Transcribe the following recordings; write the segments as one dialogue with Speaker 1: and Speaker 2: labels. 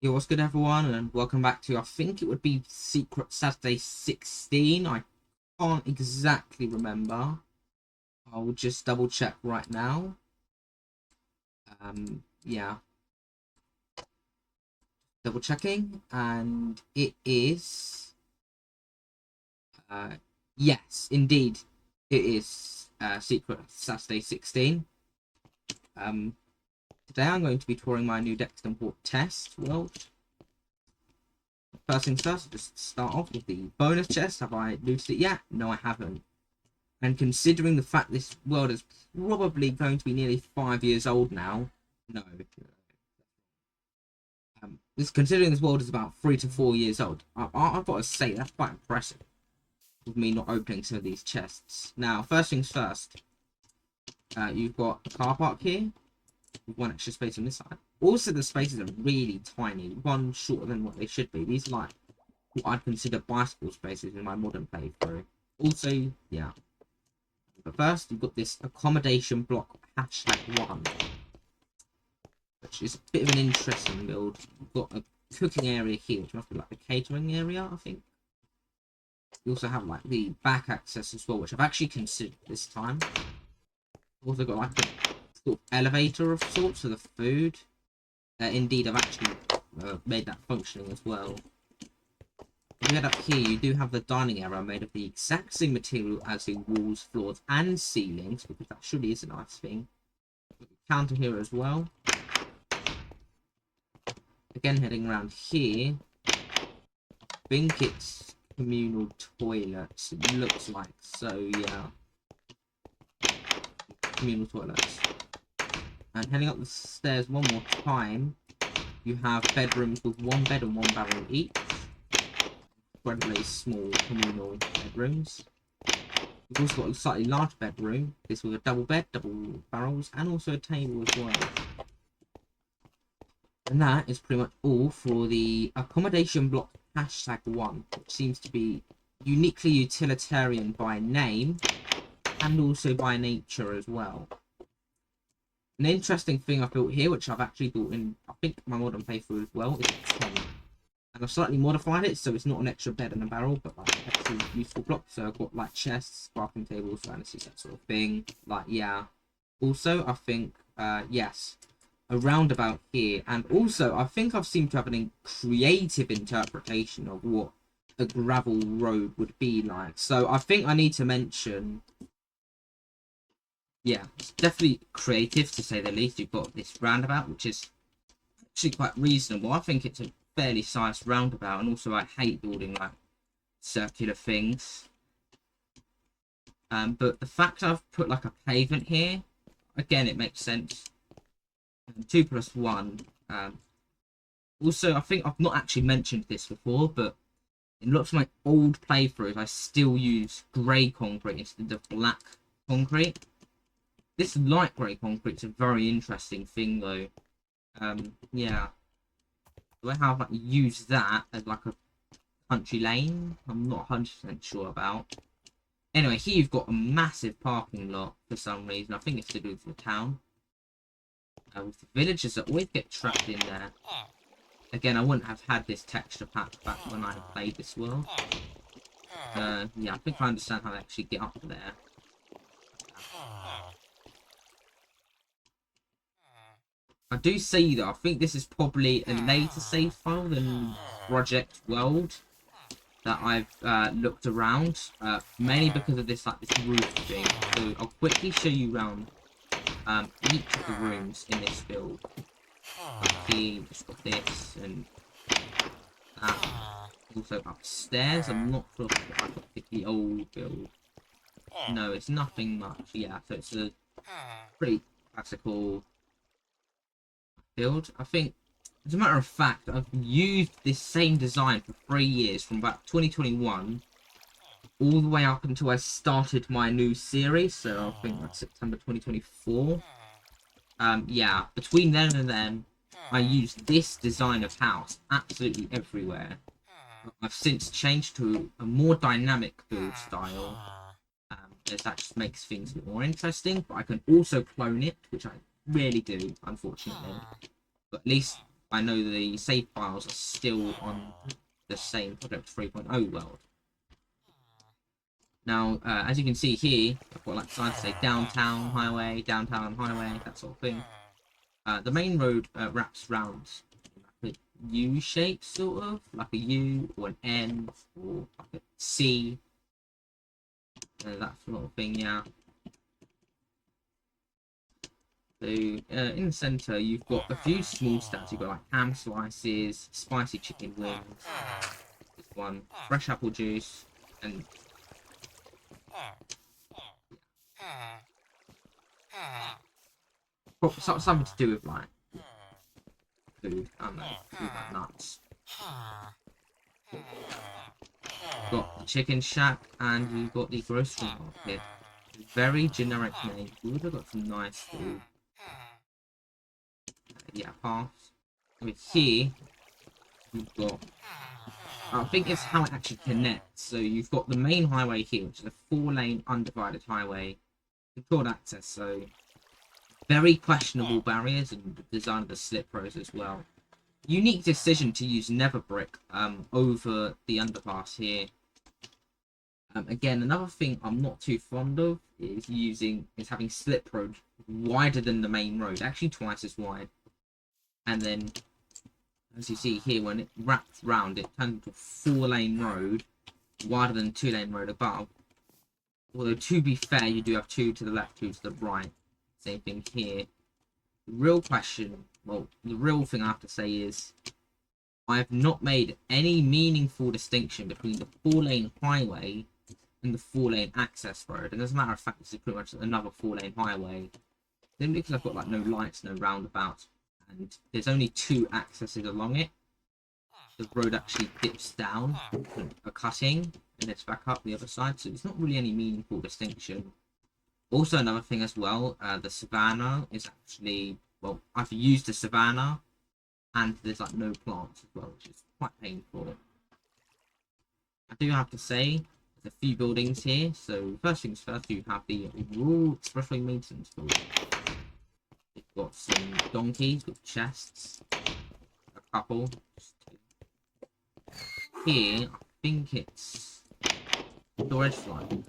Speaker 1: Yo, what's good, everyone, and welcome back to, I think it would be Secret Saturday 16. I can't exactly remember. I'll just double check right now. Yeah, double checking, and it is. Yes, indeed, it is Secret Saturday 16. Today I'm going to be touring my new Dekstonport test world. First things first, just start off with the bonus chest. Have I looted it yet? No, I haven't. And considering the fact this world is probably going to be nearly 5 years old now, no. Considering this world is about 3 to 4 years old, I've got to say that's quite impressive with me not opening some of these chests. Now, first things first, you've got a car park here with one extra space on this side. Also, the spaces are really tiny, one shorter than what they should be. These are like what I'd consider bicycle spaces in my modern playthrough. Also, yeah. But first, you've got this accommodation block #1, which is a bit of an interesting build. You've got a cooking area here, which must be like the catering area, I think. You also have like the back access as well, which I've actually considered this time. You've also got like a sort of elevator of sorts for the food. Indeed, I've actually made that functioning as well. If you head up here, you do have the dining area made of the exact same material as the walls, floors, and ceilings, because that surely is a nice thing. Counter here as well. Again, heading around here, I think it's communal toilets. It looks like so, yeah. Communal toilets. And heading up the stairs one more time, you have bedrooms with one bed and one barrel each. Incredibly small communal bedrooms. We've also got a slightly larger bedroom. This with a double bed, double barrels, and also a table as well. And that is pretty much all for the accommodation block #1, which seems to be uniquely utilitarian by name and also by nature as well. An interesting thing I've built here, which I've actually built in, I think, my modern playthrough as well, is a tent. And I've slightly modified it, so it's not an extra bed and a barrel, but like an extra useful block. So I've got like chests, crafting tables, fantasies, that sort of thing. Like, yeah. Also, I think, yes, a roundabout here. And also, I think I've seemed to have a creative interpretation of what a gravel road would be like. So I think I need to mention, yeah, it's definitely creative to say the least. You've got this roundabout, which is actually quite reasonable. I think it's a fairly sized roundabout, and also I hate building like circular things. But the fact I've put like a pavement here, again, it makes sense. 2 + 1. Also, I think I've not actually mentioned this before, but in lots of my old playthroughs, I still use grey concrete instead of black concrete. This light grey concrete is a very interesting thing, though. Yeah. Do I have like use that as like a country lane? I'm not 100% sure about. Anyway, here you've got a massive parking lot for some reason. I think it's to do with the town. With the villagers that always get trapped in there. Again, I wouldn't have had this texture pack back when I played this world. Yeah, I think I understand how to actually get up there. I do see though, I think this is probably a later save file than Project World that I've looked around, mainly because of this roof thing. So I'll quickly show you around each of the rooms in this build. Up here, just got this and that. Also upstairs, I'm not sure if it's like a particularly old build. No, it's nothing much. Yeah, so it's a pretty classical build. I think, as a matter of fact, I've used this same design for 3 years, from about 2021 all the way up until I started my new series, so I think that's September 2024. Yeah, between then and then, I used this design of house absolutely everywhere. I've since changed to a more dynamic build style, as that just makes things a bit more interesting, but I can also clone it, which I rarely do, unfortunately. But at least I know the save files are still on the same Project 3.0 world. Now, as you can see here, I've got like signs to say downtown highway, that sort of thing. The main road wraps round like a U shape, sort of, like a U or an N or like a C, that sort of thing, yeah. So in the centre, you've got a few small stands. You've got like ham slices, spicy chicken wings, this one, fresh apple juice, and something to do with like food. I don't know, food like nuts. Got the chicken shack, and you've got the grocery market. Very generic name. We would have got some nice food. Yeah, pass. Over here, you've got. I think it's how it actually connects. So you've got the main highway here, which is a 4-lane undivided highway, controlled access. So very questionable barriers and the design of the slip roads as well. Unique decision to use nether brick over the underpass here. Again, another thing I'm not too fond of is having slip road wider than the main road, actually twice as wide. And then, as you see here, when it wraps round, it turns into a 4-lane road, wider than 2-lane road above. Although, to be fair, you do have 2 to the left, 2 to the right. Same thing here. The real question, well, the real thing I have to say is, I have not made any meaningful distinction between the 4-lane highway and the 4-lane access road. And as a matter of fact, this is pretty much another 4-lane highway. Simply because I've got like no lights, no roundabouts, and there's only 2 accesses along it. The road actually dips down a cutting and it's back up the other side, so it's not really any meaningful distinction. Also, another thing as well, the savannah is actually, well, I've used the savannah and there's like no plants as well, which is quite painful. I do have to say, there's a few buildings here. So first things first, you have the rural expressway maintenance building. You've got some donkeys with chests, a couple. Here, I think it's storage line.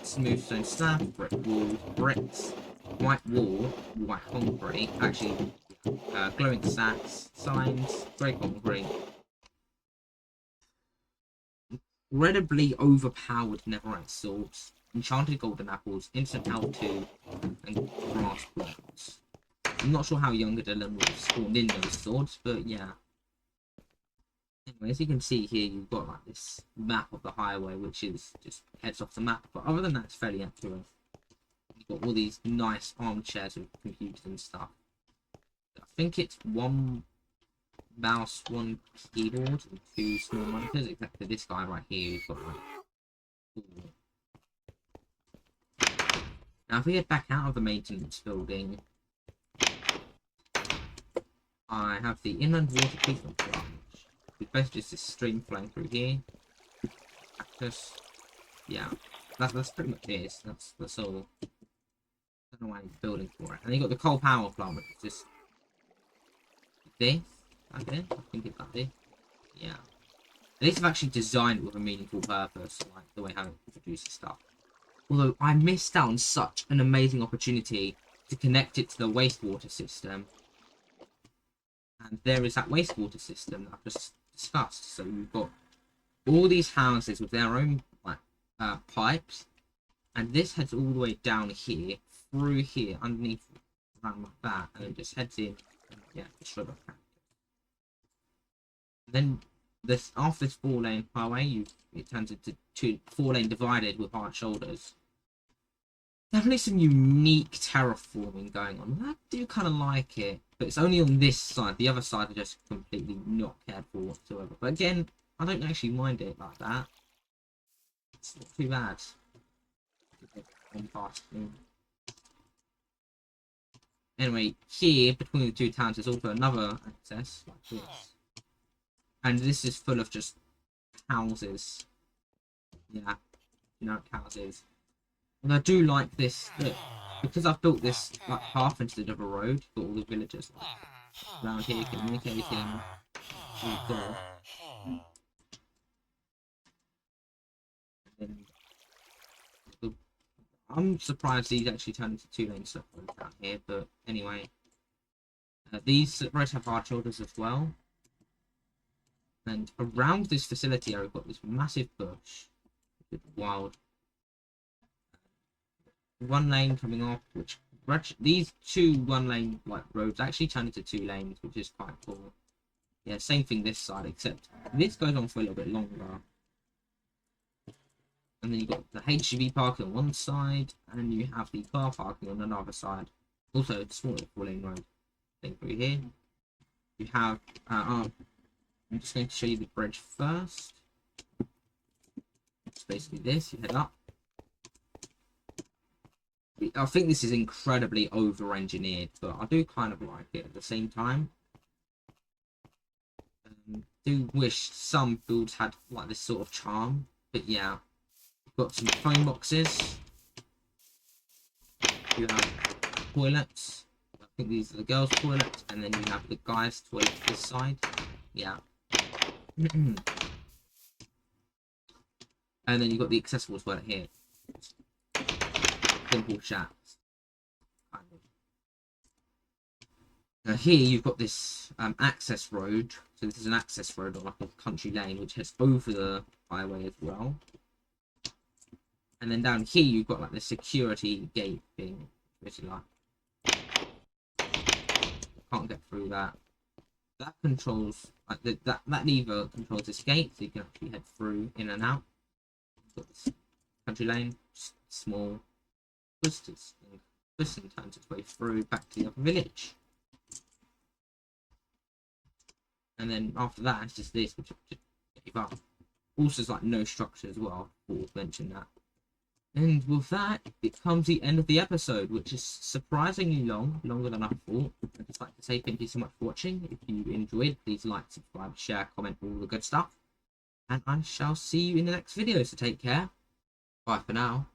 Speaker 1: Smooth stone slabs, brick walls, bricks, white wall, white concrete. Actually, glowing sacks, signs, grey concrete. Incredibly overpowered netherite swords, enchanted golden apples, instant L2, and grass blocks. I'm not sure how younger Dylan would have spawned in those swords, but yeah. Anyway, as you can see here, you've got like this map of the highway, which is just heads off the map. But other than that, it's fairly accurate. You've got all these nice armchairs with computers and stuff. I think it's 1 mouse, 1 keyboard, and 2 small monitors, except for this guy right here who's got like 4. Now, if we get back out of the maintenance building, I have the inland water treatment plant. It's basically just this stream flowing through here. Cactus. Yeah, that's pretty much it. That's all. I don't know why I'm building for it. And then you got the coal power plant, which is just this. Like this. I think it's like this. Yeah. At least I've actually designed it with a meaningful purpose, like the way how it produces stuff. Although I missed out on such an amazing opportunity to connect it to the wastewater system. And there is that wastewater system that I've just discussed. So you've got all these houses with their own like pipes, and this heads all the way down here, through here, underneath, around like that, and it just heads in. And, yeah, destroy the factory. Then this after this 4-lane highway, it turns into 4-lane divided with hard shoulders. Definitely some unique terraforming going on. I do kind of like it, but it's only on this side. The other side I just completely not cared for whatsoever. But again, I don't actually mind it like that. It's not too bad. Anyway, here between the 2 towns there's also another access like this, and this is full of just houses. Yeah, houses. And I do like this, look, because I've built this like half instead of a road for all the villagers. Like, around here communicating with God. And I'm surprised these actually turned into 2-lane stuff down here, but anyway. These roads have hard shoulders as well. And around this facility area, we've got this massive bush with wild 1 lane coming off, which these 2 1-lane like roads actually turn into 2 lanes, which is quite cool. Yeah, same thing this side, except this goes on for a little bit longer. And then you've got the HGV parking on one side, and you have the car parking on another side. Also, it's a smaller 4-lane road thing through here. You have, I'm just going to show you the bridge first. It's basically this, you head up. I think this is incredibly over-engineered, but I do kind of like it at the same time. Do wish some builds had like this sort of charm, but yeah. You've got some phone boxes. You have toilets. I think these are the girls' toilets, and then you have the guys' toilet this side. Yeah. And then you've got the accessible toilet here. Simple shacks. Now here you've got this access road. So this is an access road on like a country lane, which heads over the highway as well. And then down here you've got like the security gate thing, which is like can't get through that. That controls like that lever controls this gate, so you can actually head through in and out. Got this country lane, small twisters, and turns its way through back to the other village. And then after that, it's just this, which just gave up. Also, it's like no structure as well. We'll mention that. And with that, it comes the end of the episode, which is surprisingly long, longer than I thought. I'd just like to say thank you so much for watching. If you enjoyed, please like, subscribe, share, comment, all the good stuff. And I shall see you in the next video, so take care. Bye for now.